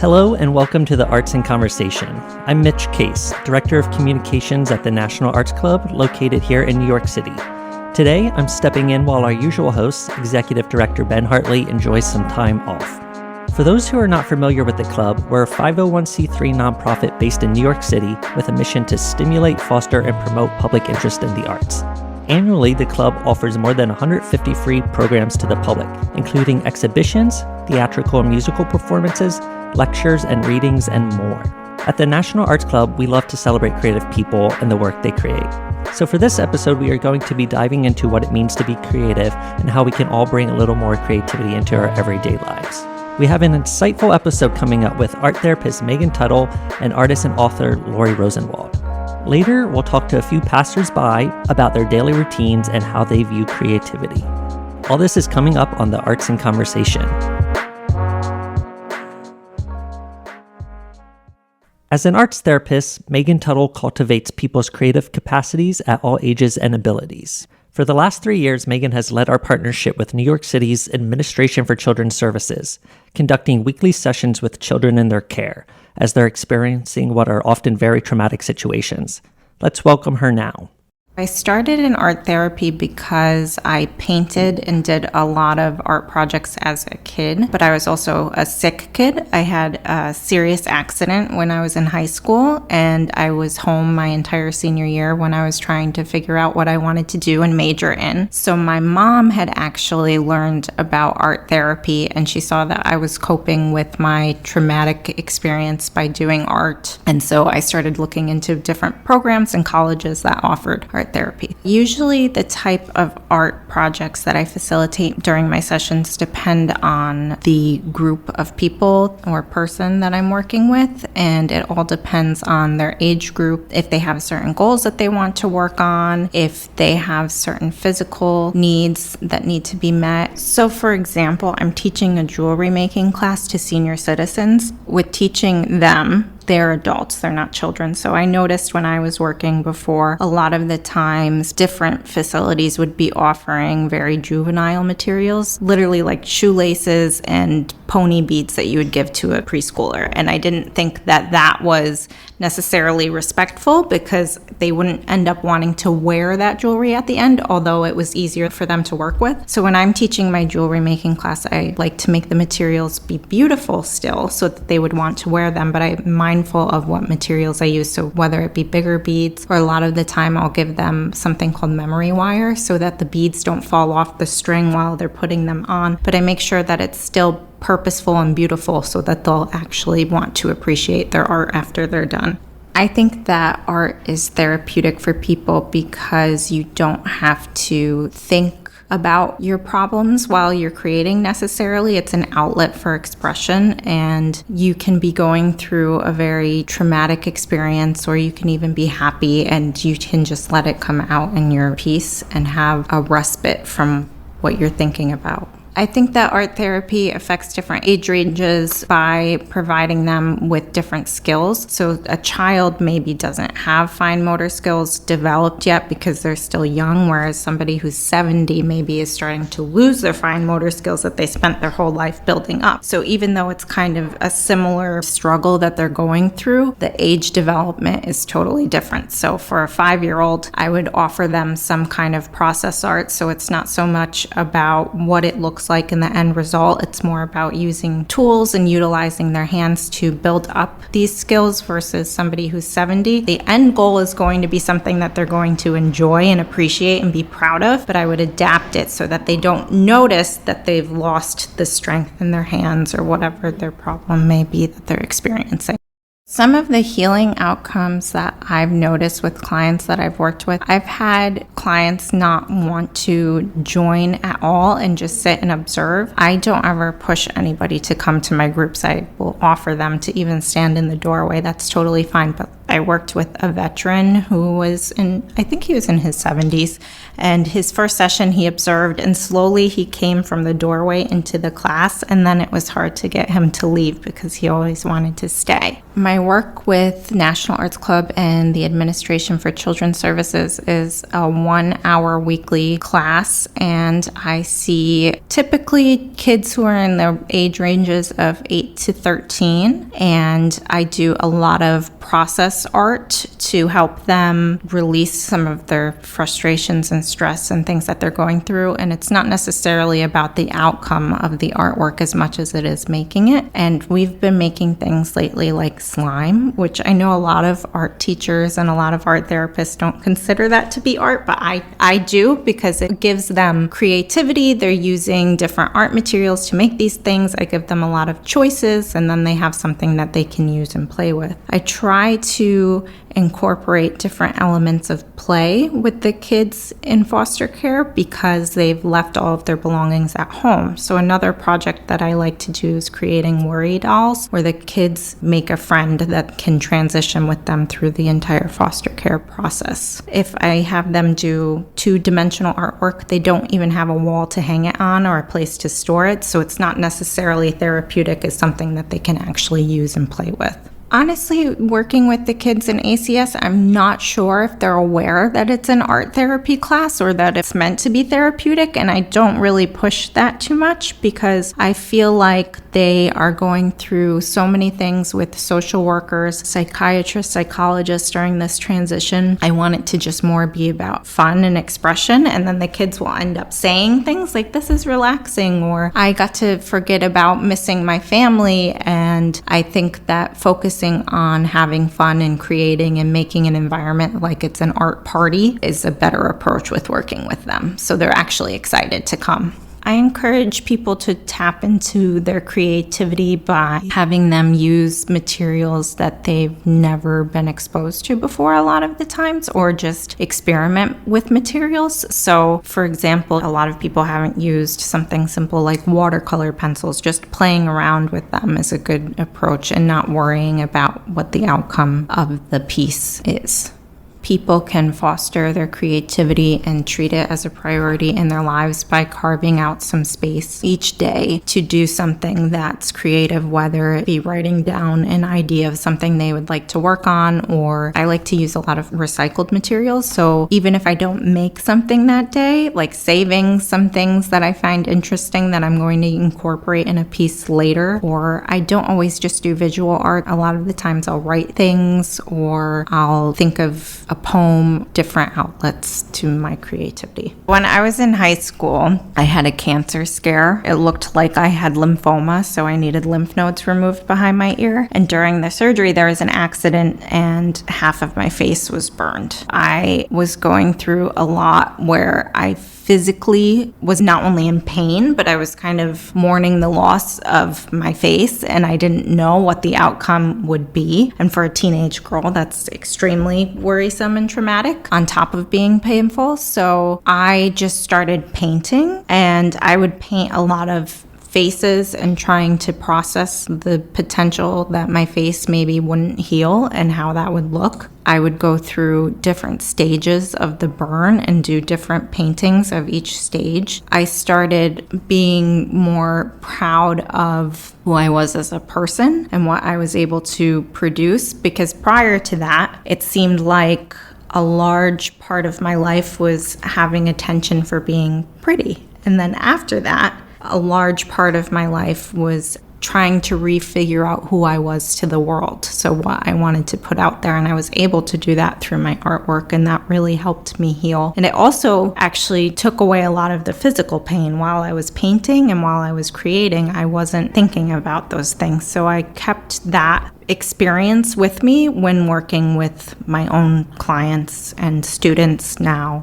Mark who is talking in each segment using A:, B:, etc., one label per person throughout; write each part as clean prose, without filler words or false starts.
A: Hello and welcome to the Arts in Conversation. I'm Mitch Case, Director of Communications at the National Arts Club located here in New York City. Today, I'm stepping in while our usual host, Executive Director Ben Hartley, enjoys some time off. For those who are not familiar with the club, we're a 501c3 nonprofit based in New York City with a mission to stimulate, foster, and promote public interest in the arts. Annually, the club offers more than 150 free programs to the public, including exhibitions, theatrical and musical performances, lectures and readings, and more. At the National Arts Club, we love to celebrate creative people and the work they create. So for this episode, we are going to be diving into what it means to be creative and how we can all bring a little more creativity into our everyday lives. We have an insightful episode coming up with art therapist Megan Tuttle and artist and author Laurie Rosenwald. Later, we'll talk to a few passersby about their daily routines and how they view creativity. All this is coming up on the Arts in Conversation. As an arts therapist, Megan Tuttle cultivates people's creative capacities at all ages and abilities. For the last 3 years, Megan has led our partnership with New York City's Administration for Children's Services, conducting weekly sessions with children in their care, as they're experiencing what are often very traumatic situations. Let's welcome her now.
B: I started in art therapy because I painted and did a lot of art projects as a kid, but I was also a sick kid. I had a serious accident when I was in high school, and I was home my entire senior year when I was trying to figure out what I wanted to do and major in. So my mom had actually learned about art therapy, and she saw that I was coping with my traumatic experience by doing art. And so I started looking into different programs and colleges that offered art therapy. Usually the type of art projects that I facilitate during my sessions depend on the group of people or person that I'm working with, and it all depends on their age group, if they have certain goals that they want to work on, if they have certain physical needs that need to be met. So for example, I'm teaching a jewelry making class to senior citizens. With teaching them, they're adults, they're not children. So I noticed when I was working before, a lot of the times different facilities would be offering very juvenile materials, literally like shoelaces and pony beads that you would give to a preschooler. And I didn't think that that was necessarily respectful because they wouldn't end up wanting to wear that jewelry at the end, although it was easier for them to work with. So when I'm teaching my jewelry making class, I like to make the materials be beautiful still so that they would want to wear them, but I'm mindful of what materials I use. So whether it be bigger beads, or a lot of the time I'll give them something called memory wire so that the beads don't fall off the string while they're putting them on, but I make sure that it's still purposeful and beautiful so that they'll actually want to appreciate their art after they're done. I think that art is therapeutic for people because you don't have to think about your problems while you're creating necessarily. It's an outlet for expression, and you can be going through a very traumatic experience, or you can even be happy and you can just let it come out in your piece and have a respite from what you're thinking about. I think that art therapy affects different age ranges by providing them with different skills. So a child maybe doesn't have fine motor skills developed yet because they're still young, whereas somebody who's 70 maybe is starting to lose their fine motor skills that they spent their whole life building up. So even though it's kind of a similar struggle that they're going through, the age development is totally different. So for a 5-year-old, I would offer them some kind of process art. So it's not so much about what it looks like in the end result. It's more about using tools and utilizing their hands to build up these skills versus somebody who's 70. The end goal is going to be something that they're going to enjoy and appreciate and be proud of, but I would adapt it so that they don't notice that they've lost the strength in their hands or whatever their problem may be that they're experiencing. Some of the healing outcomes that I've noticed with clients that I've worked with, I've had clients not want to join at all and just sit and observe. I don't ever push anybody to come to my groups. I will offer them to even stand in the doorway. That's totally fine. But I worked with a veteran who was I think he was in his 70s, and his first session he observed, and slowly he came from the doorway into the class, and then it was hard to get him to leave because he always wanted to stay. My work with National Arts Club and the Administration for Children's Services is a 1-hour weekly class, and I see typically kids who are in the age ranges of 8 to 13, and I do a lot of process art to help them release some of their frustrations and stress and things that they're going through. And it's not necessarily about the outcome of the artwork as much as it is making it. And we've been making things lately like slime, which I know a lot of art teachers and a lot of art therapists don't consider that to be art, but I do, because it gives them creativity. They're using different art materials to make these things. I give them a lot of choices, and then they have something that they can use and play with. I try to incorporate different elements of play with the kids in foster care because they've left all of their belongings at home. So another project that I like to do is creating worry dolls, where the kids make a friend that can transition with them through the entire foster care process. If I have them do 2-dimensional artwork, they don't even have a wall to hang it on or a place to store it, so it's not necessarily therapeutic. It's something that they can actually use and play with. Honestly, working with the kids in ACS, I'm not sure if they're aware that it's an art therapy class or that it's meant to be therapeutic, and I don't really push that too much because I feel like they are going through so many things with social workers, psychiatrists, psychologists during this transition. I want it to just more be about fun and expression, and then the kids will end up saying things like, "This is relaxing," or "I got to forget about missing my family," and I think that focusing on having fun and creating and making an environment like it's an art party is a better approach with working with them. So they're actually excited to come. I encourage people to tap into their creativity by having them use materials that they've never been exposed to before a lot of the times, or just experiment with materials. So, for example, a lot of people haven't used something simple like watercolor pencils. Just playing around with them is a good approach and not worrying about what the outcome of the piece is. People can foster their creativity and treat it as a priority in their lives by carving out some space each day to do something that's creative, whether it be writing down an idea of something they would like to work on, or I like to use a lot of recycled materials. So even if I don't make something that day, like saving some things that I find interesting that I'm going to incorporate in a piece later, or I don't always just do visual art. A lot of the times I'll write things, or I'll think of a poem, different outlets to my creativity. When I was in high school, I had a cancer scare. It looked like I had lymphoma, so I needed lymph nodes removed behind my ear. And during the surgery, there was an accident and half of my face was burned. I was going through a lot where I physically was not only in pain, but I was kind of mourning the loss of my face, and I didn't know what the outcome would be. And for a teenage girl, that's extremely worrisome and traumatic on top of being painful. So I just started painting, and I would paint a lot of faces and trying to process the potential that my face maybe wouldn't heal and how that would look. I would go through different stages of the burn and do different paintings of each stage. I started being more proud of who I was as a person and what I was able to produce, because prior to that, it seemed like a large part of my life was having attention for being pretty. And then after that, a large part of my life was trying to refigure out who I was to the world, so what I wanted to put out there, and I was able to do that through my artwork, and that really helped me heal. And it also actually took away a lot of the physical pain. While I was painting and while I was creating, I wasn't thinking about those things, so I kept that experience with me when working with my own clients and students now.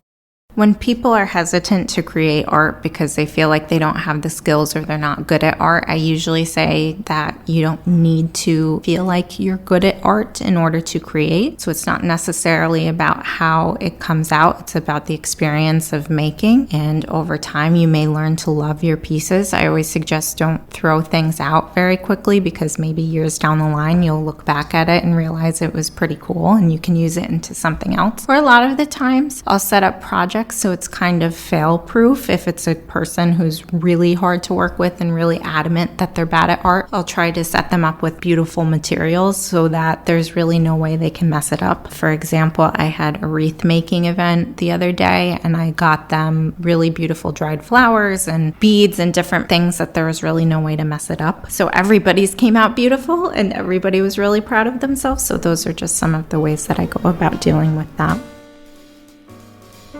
B: When people are hesitant to create art because they feel like they don't have the skills or they're not good at art, I usually say that you don't need to feel like you're good at art in order to create. So it's not necessarily about how it comes out, it's about the experience of making. And over time, you may learn to love your pieces. I always suggest don't throw things out very quickly because maybe years down the line, you'll look back at it and realize it was pretty cool and you can use it into something else. Or a lot of the times, I'll set up projects so it's kind of fail-proof. If it's a person who's really hard to work with and really adamant that they're bad at art, I'll try to set them up with beautiful materials so that there's really no way they can mess it up. For example, I had a wreath making event the other day and I got them really beautiful dried flowers and beads and different things that there was really no way to mess it up. So everybody's came out beautiful and everybody was really proud of themselves. So those are just some of the ways that I go about dealing with that.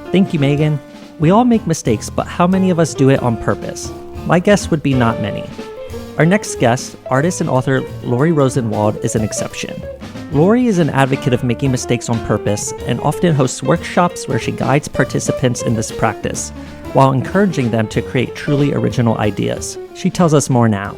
A: Thank you, Megan. We all make mistakes, but how many of us do it on purpose? My guess would be not many. Our next guest, artist and author Laurie Rosenwald, is an exception. Laurie is an advocate of making mistakes on purpose and often hosts workshops where she guides participants in this practice while encouraging them to create truly original ideas. She tells us more now.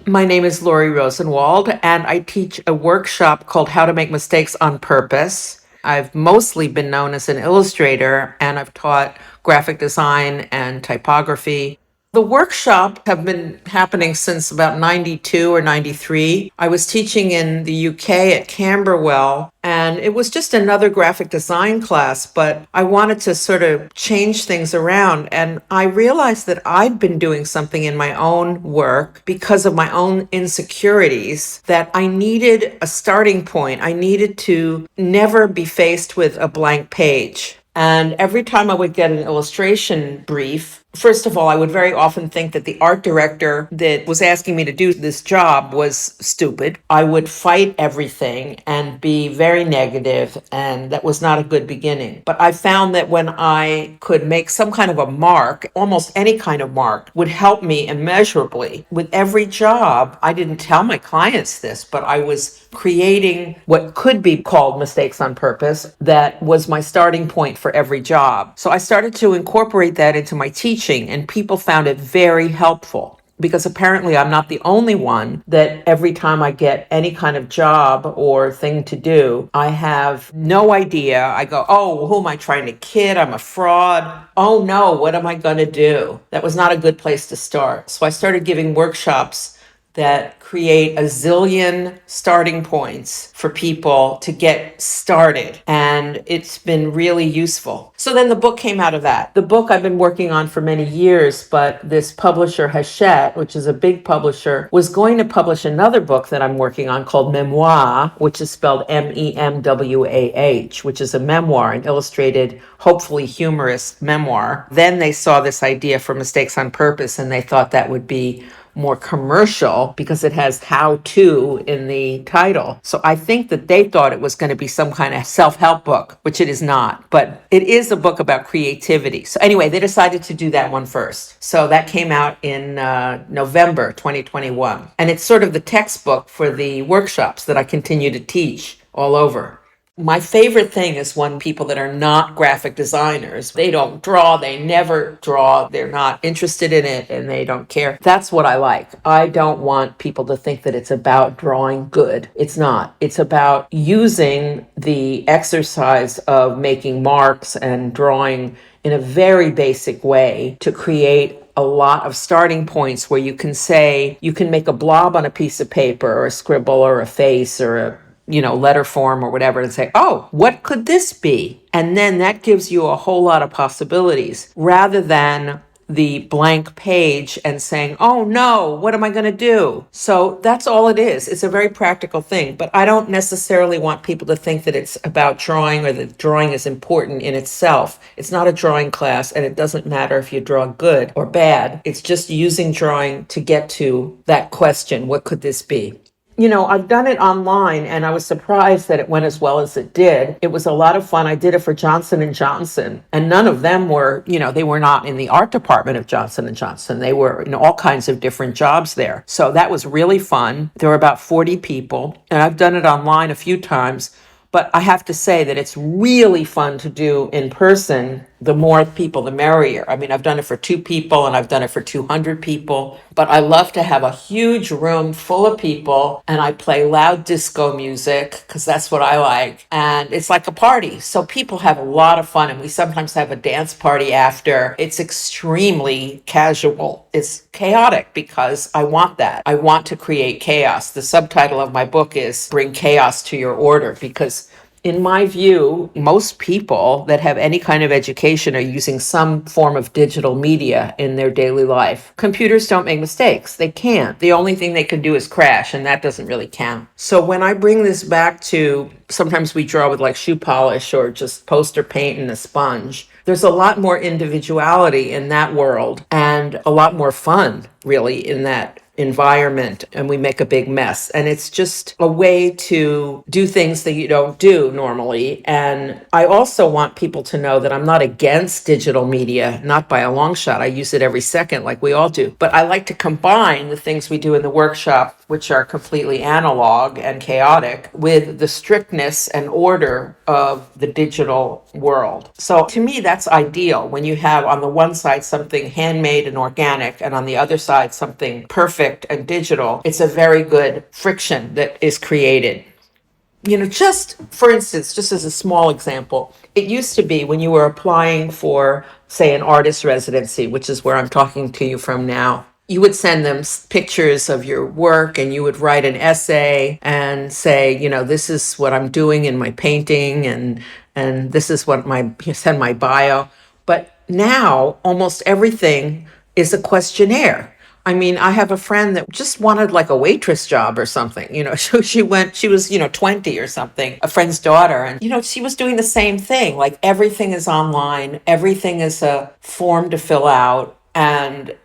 C: My name is Laurie Rosenwald, and I teach a workshop called How to Make Mistakes on Purpose. I've mostly been known as an illustrator, and I've taught graphic design and typography. The workshop have been happening since about 92 or 93. I was teaching in the UK at Camberwell, and it was just another graphic design class, but I wanted to sort of change things around. And I realized that I'd been doing something in my own work because of my own insecurities, that I needed a starting point. I needed to never be faced with a blank page. And every time I would get an illustration brief, first of all, I would very often think that the art director that was asking me to do this job was stupid. I would fight everything and be very negative, and that was not a good beginning. But I found that when I could make some kind of a mark, almost any kind of mark, would help me immeasurably. With every job, I didn't tell my clients this, but I was creating what could be called mistakes on purpose. That was my starting point for every job. So I started to incorporate that into my teaching, and people found it very helpful. Because apparently I'm not the only one that every time I get any kind of job or thing to do, I have no idea. I go, oh, who am I trying to kid? I'm a fraud. Oh no, what am I going to do? That was not a good place to start. So I started giving workshops that create a zillion starting points for people to get started. And it's been really useful. So then the book came out of that. The book I've been working on for many years, but this publisher, Hachette, which is a big publisher, was going to publish another book that I'm working on called Memoir, which is spelled Memwah, which is a memoir, an illustrated, hopefully humorous memoir. Then they saw this idea for Mistakes on Purpose, and they thought that would be more commercial because it has how to in the title. So I think that they thought it was going to be some kind of self-help book, which it is not, but it is a book about creativity. So anyway, they decided to do that one first. So that came out in November 2021. And it's sort of the textbook for the workshops that I continue to teach all over. My favorite thing is when people that are not graphic designers, they don't draw, they never draw, they're not interested in it, and they don't care. That's what I like. I don't want people to think that it's about drawing good. It's not. It's about using the exercise of making marks and drawing in a very basic way to create a lot of starting points where you can say, you can make a blob on a piece of paper or a scribble or a face or a letter form or whatever, and say, oh, what could this be? And then that gives you a whole lot of possibilities rather than the blank page and saying, oh no, what am I going to do? So that's all it is. It's a very practical thing, but I don't necessarily want people to think that it's about drawing or that drawing is important in itself. It's not a drawing class, and it doesn't matter if you draw good or bad. It's just using drawing to get to that question, what could this be? I've done it online, and I was surprised that it went as well as it did. It was a lot of fun. I did it for Johnson & Johnson, and none of them were, they were not in the art department of Johnson & Johnson. They were in all kinds of different jobs there. So that was really fun. There were about 40 people, and I've done it online a few times. But I have to say that it's really fun to do in person the more people, the merrier. I mean, I've done it for 2 people and I've done it for 200 people, but I love to have a huge room full of people and I play loud disco music because that's what I like. And it's like a party. So people have a lot of fun and we sometimes have a dance party after. It's extremely casual. It's chaotic because I want that. I want to create chaos. The subtitle of my book is Bring Chaos to Your Order because in my view, most people that have any kind of education are using some form of digital media in their daily life. Computers don't make mistakes. They can't. The only thing they can do is crash, and that doesn't really count. So when I bring this back to, sometimes we draw with like shoe polish or just poster paint and a sponge. There's a lot more individuality in that world and a lot more fun, really, in that environment, and we make a big mess. And it's just a way to do things that you don't do normally. And I also want people to know that I'm not against digital media, not by a long shot. I use it every second like we all do. But I like to combine the things we do in the workshop, which are completely analog and chaotic, with the strictness and order of the digital world. So to me, that's ideal when you have on the one side something handmade and organic, and on the other side something perfect and digital. It's a very good friction that is created. Just for instance, just as a small example, it used to be when you were applying for, say, an artist residency, which is where I'm talking to you from now, you would send them pictures of your work and you would write an essay and say, this is what I'm doing in my painting and this is what send my bio. But now almost everything is a questionnaire. I mean, I have a friend that just wanted like a waitress job or something, so she was, 20 or something, a friend's daughter. And, she was doing the same thing. Like everything is online. Everything is a form to fill out. And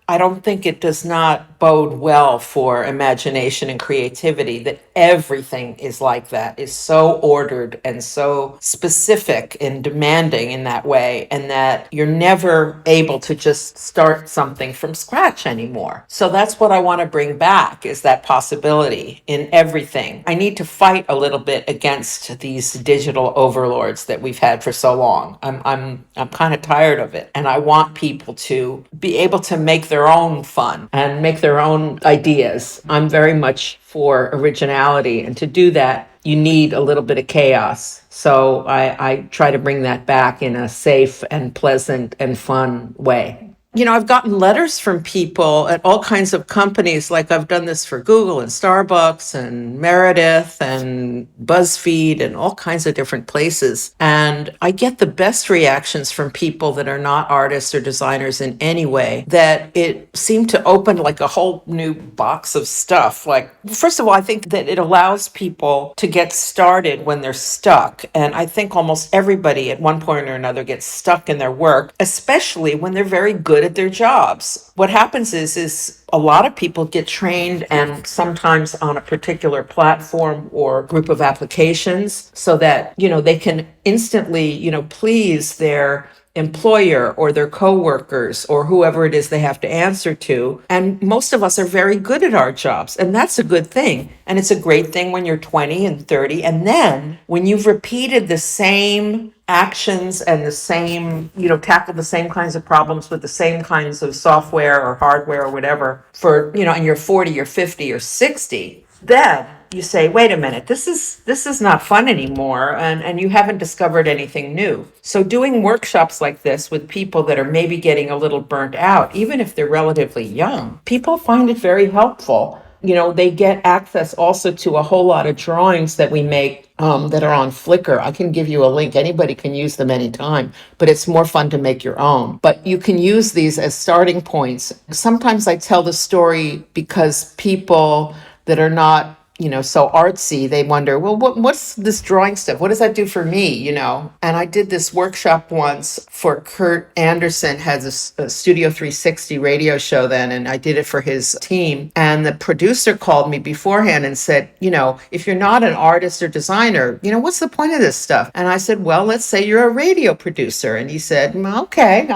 C: I don't think it does not bode well for imagination and creativity that everything is like that, is so ordered and so specific and demanding in that way, and that you're never able to just start something from scratch anymore. So that's what I want to bring back, is that possibility in everything. I need to fight a little bit against these digital overlords that we've had for so long. I'm kind of tired of it, and I want people to be able to make their own fun and make their own ideas. I'm very much for originality, and to do that, you need a little bit of chaos. So I try to bring that back in a safe and pleasant and fun way. I've gotten letters from people at all kinds of companies, like I've done this for Google and Starbucks and Meredith and BuzzFeed and all kinds of different places. And I get the best reactions from people that are not artists or designers in any way, that it seemed to open like a whole new box of stuff. Like, first of all, I think that it allows people to get started when they're stuck. And I think almost everybody at one point or another gets stuck in their work, especially when they're very good at their jobs. What happens is a lot of people get trained, and sometimes on a particular platform or group of applications, so that, they can instantly, please their employer or their coworkers or whoever it is they have to answer to. And most of us are very good at our jobs, and that's a good thing. And it's a great thing when you're 20 and 30. And then when you've repeated the same actions and the same, tackle the same kinds of problems with the same kinds of software or hardware or whatever for, and you're 40 or 50 or 60, then you say, wait a minute, this is not fun anymore, and you haven't discovered anything new. So doing workshops like this with people that are maybe getting a little burnt out, even if they're relatively young, people find it very helpful. They get access also to a whole lot of drawings that we make that are on Flickr. I can give you a link. Anybody can use them anytime, but it's more fun to make your own. But you can use these as starting points. Sometimes I tell the story because people that are not so artsy, they wonder, well, what's this drawing stuff? What does that do for me, And I did this workshop once for Kurt Anderson, has a Studio 360 radio show then, and I did it for his team. And the producer called me beforehand and said, if you're not an artist or designer, what's the point of this stuff? And I said, well, let's say you're a radio producer. And he said, okay,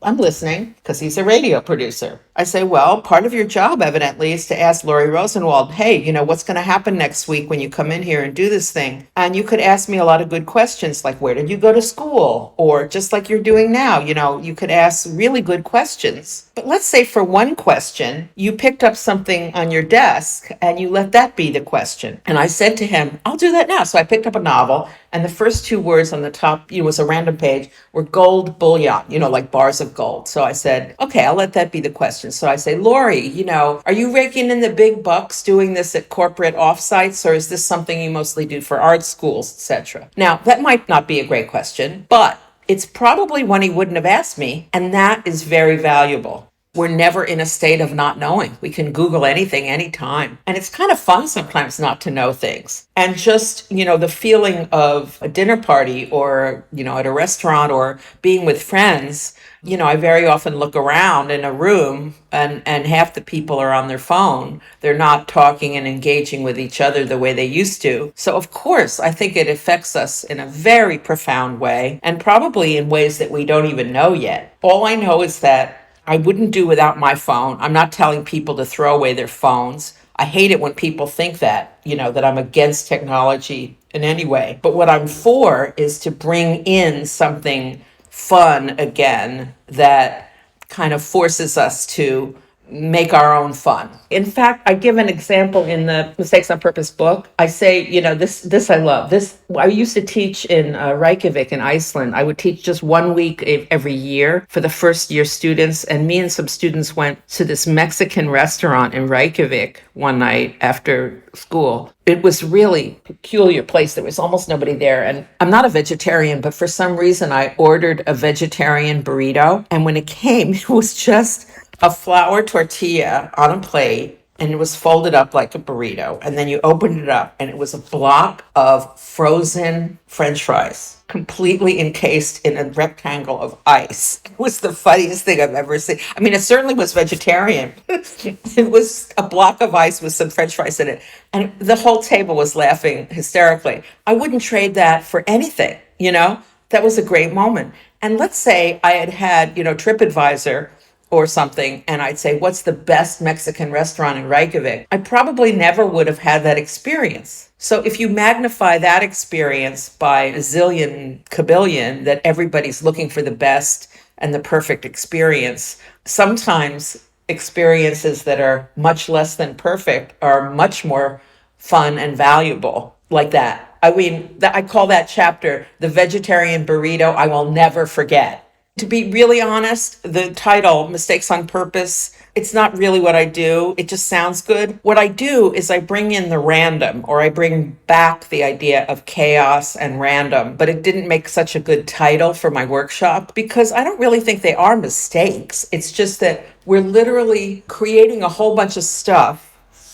C: I'm listening, because he's a radio producer. I say, well, part of your job evidently is to ask Laurie Rosenwald, hey, what's going to to happen next week when you come in here and do this thing. And you could ask me a lot of good questions, like, where did you go to school? Or just like you're doing now, you could ask really good questions. But let's say for one question, you picked up something on your desk and you let that be the question. And I said to him, I'll do that now. So I picked up a novel, and the first two words on the top, was a random page, were gold bullion, like bars of gold. So I said, okay, I'll let that be the question. So I say, Laurie, are you raking in the big bucks doing this at corporate offsites, or is this something you mostly do for art schools, etc.? Now, that might not be a great question, but it's probably one he wouldn't have asked me, and that is very valuable. We're never in a state of not knowing. We can Google anything, anytime. And it's kind of fun sometimes not to know things. And just, the feeling of a dinner party or, at a restaurant or being with friends, I very often look around in a room and half the people are on their phone. They're not talking and engaging with each other the way they used to. So of course, I think it affects us in a very profound way, and probably in ways that we don't even know yet. All I know is that I wouldn't do without my phone. I'm not telling people to throw away their phones. I hate it when people think that, that I'm against technology in any way. But what I'm for is to bring in something fun again that kind of forces us to make our own fun. In fact, I give an example in the Mistakes on Purpose book. I say, this I love. This I used to teach in Reykjavik in Iceland. I would teach just 1 week every year for the first year students. And me and some students went to this Mexican restaurant in Reykjavik one night after school. It was really a peculiar place. There was almost nobody there. And I'm not a vegetarian, but for some reason I ordered a vegetarian burrito. And when it came, it was just a flour tortilla on a plate, and it was folded up like a burrito. And then you opened it up, and it was a block of frozen French fries, completely encased in a rectangle of ice. It was the funniest thing I've ever seen. I mean, it certainly was vegetarian. It was a block of ice with some French fries in it. And the whole table was laughing hysterically. I wouldn't trade that for anything, That was a great moment. And let's say I had TripAdvisor or something, and I'd say, what's the best Mexican restaurant in Reykjavik? I probably never would have had that experience. So if you magnify that experience by a zillion, kabillion, that everybody's looking for the best and the perfect experience, sometimes experiences that are much less than perfect are much more fun and valuable, like that. I mean, I call that chapter, The Vegetarian Burrito I Will Never Forget. To be really honest, the title, Mistakes on Purpose, it's not really what I do. It just sounds good. What I do is I bring in the random, or I bring back the idea of chaos and random, but it didn't make such a good title for my workshop because I don't really think they are mistakes. It's just that we're literally creating a whole bunch of stuff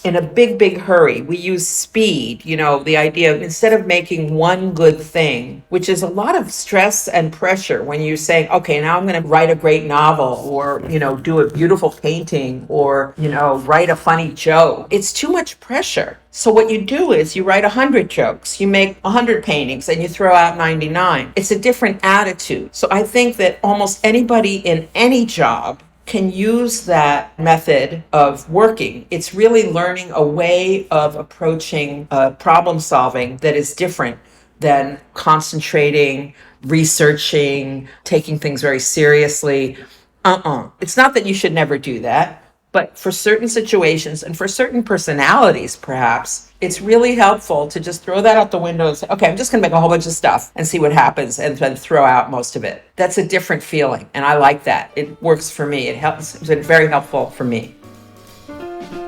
C: in a big, big hurry. We use speed, the idea of instead of making one good thing, which is a lot of stress and pressure when you're saying, okay, now I'm going to write a great novel or, do a beautiful painting or, write a funny joke. It's too much pressure. So what you do is you write 100 jokes, you make 100 paintings, and you throw out 99. It's a different attitude. So I think that almost anybody in any job can use that method of working. It's really learning a way of approaching problem solving that is different than concentrating, researching, taking things very seriously. It's not that you should never do that, but for certain situations and for certain personalities, perhaps, it's really helpful to just throw that out the window and say, okay, I'm just going to make a whole bunch of stuff and see what happens and then throw out most of it. That's a different feeling, and I like that. It works for me. It's been very helpful for me.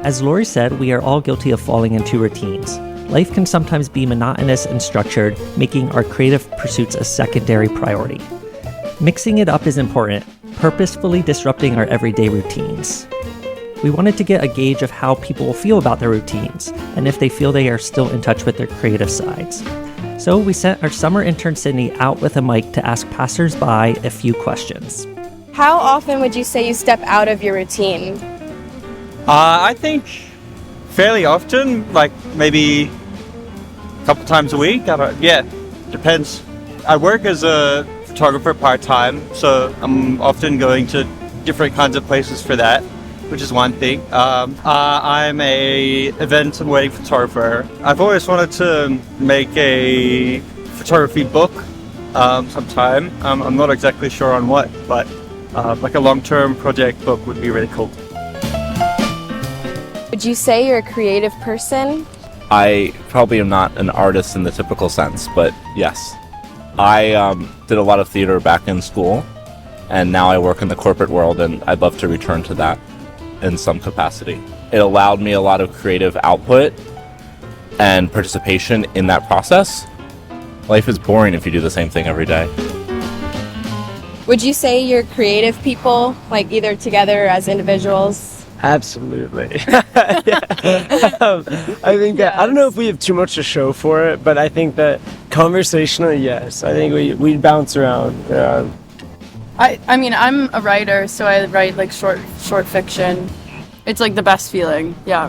A: As Laurie said, we are all guilty of falling into routines. Life can sometimes be monotonous and structured, making our creative pursuits a secondary priority. Mixing it up is important, purposefully disrupting our everyday routines. We wanted to get a gauge of how people feel about their routines and if they feel they are still in touch with their creative sides. So we sent our summer intern Sydney out with a mic to ask passersby a few questions.
D: How often would you say you step out of your routine?
E: I think fairly often, like maybe a couple times a week. Depends. I work as a photographer part-time, so I'm often going to different kinds of places for that. which is one thing. I'm a event and wedding photographer. I've always wanted to make a photography book sometime. I'm not exactly sure on what, but like a long-term project book would be really cool.
D: Would you say you're a creative person?
F: I probably am not an artist in the typical sense, but yes. I did a lot of theater back in school, and now I work in the corporate world, and I'd love to return to that in some capacity. It allowed me a lot of creative output and participation in that process. Life is boring if you do the same thing every day.
D: Would you say you're creative people, like either together or as individuals?
G: Absolutely. I think that, I don't know if we have too much to show for it, but I think that conversationally, yes. I think we bounce around.
H: I mean, I'm a writer, so I write like short fiction. It's like the best feeling, yeah.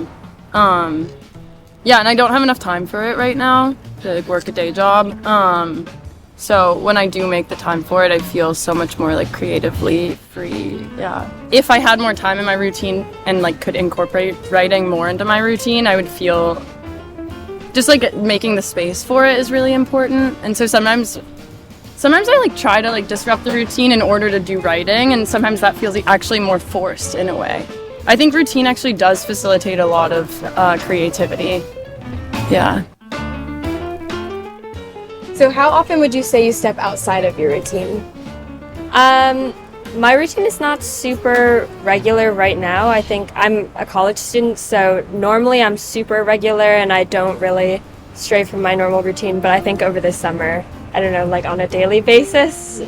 H: Yeah, and I don't have enough time for it right now to like, work a day job. So when I do make the time for it, I feel so much more like creatively free, yeah. If I had more time in my routine and like could incorporate writing more into my routine, I would feel just like making the space for it is really important. And so sometimes I like try to like disrupt the routine in order to do writing, and sometimes that feels like actually more forced in a way. I think routine actually does facilitate a lot of creativity, yeah.
D: So how often would you say you step outside of your routine?
I: My routine is not super regular right now. I think I'm a college student, so normally I'm super regular and I don't really stray from my normal routine, but I think over the summer, I don't know, like on a daily basis,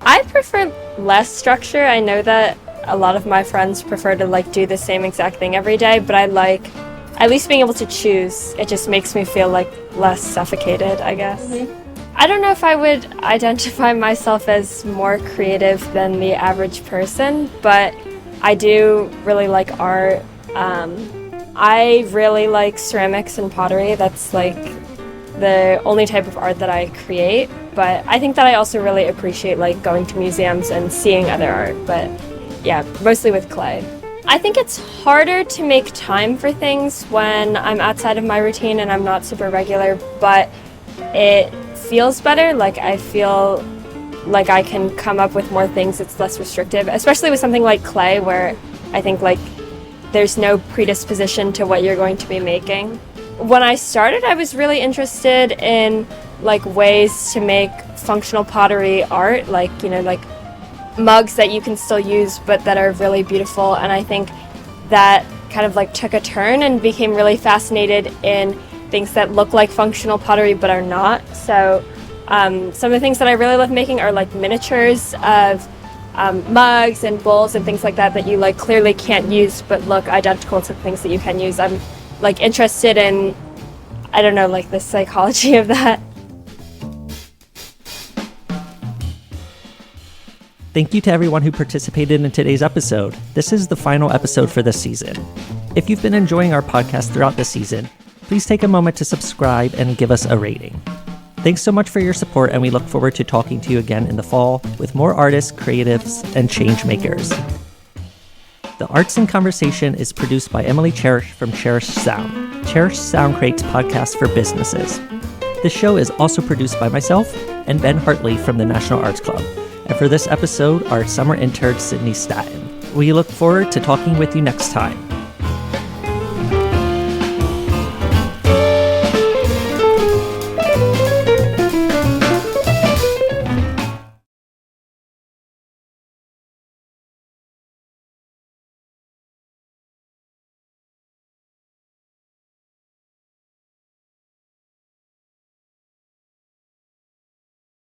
I: I prefer less structure. I know that a lot of my friends prefer to like do the same exact thing every day, but I like at least being able to choose. It just makes me feel like less suffocated, I guess. Mm-hmm. I don't know if I would identify myself as more creative than the average person, but I do really like art. I really like ceramics and pottery. That's like the only type of art that I create, but I think that I also really appreciate like going to museums and seeing other art, but yeah, mostly with clay. I think it's harder to make time for things when I'm outside of my routine and I'm not super regular, but it feels better. Like I feel like I can come up with more things. It's less restrictive, especially with something like clay where I think like there's no predisposition to what you're going to be making. When I started, I was really interested in like ways to make functional pottery art, like, you know, like mugs that you can still use but that are really beautiful, and I think that kind of like took a turn and became really fascinated in things that look like functional pottery but are not. So some of the things that I really love making are like miniatures of mugs and bowls and things like that that you like clearly can't use but look identical to things that you can use. I'm like interested in, I don't know, like the psychology of that.
A: Thank you to everyone who participated in today's episode. This is the final episode for this season. If you've been enjoying our podcast throughout the season, please take a moment to subscribe and give us a rating. Thanks so much for your support, and we look forward to talking to you again in the fall with more artists, creatives, and change makers. The Arts in Conversation is produced by Emily Cherish from Cherish Sound. Cherish Sound creates podcasts for businesses. This show is also produced by myself and Ben Hartley from the National Arts Club. And for this episode, our summer intern, Sydney Staton. We look forward to talking with you next time.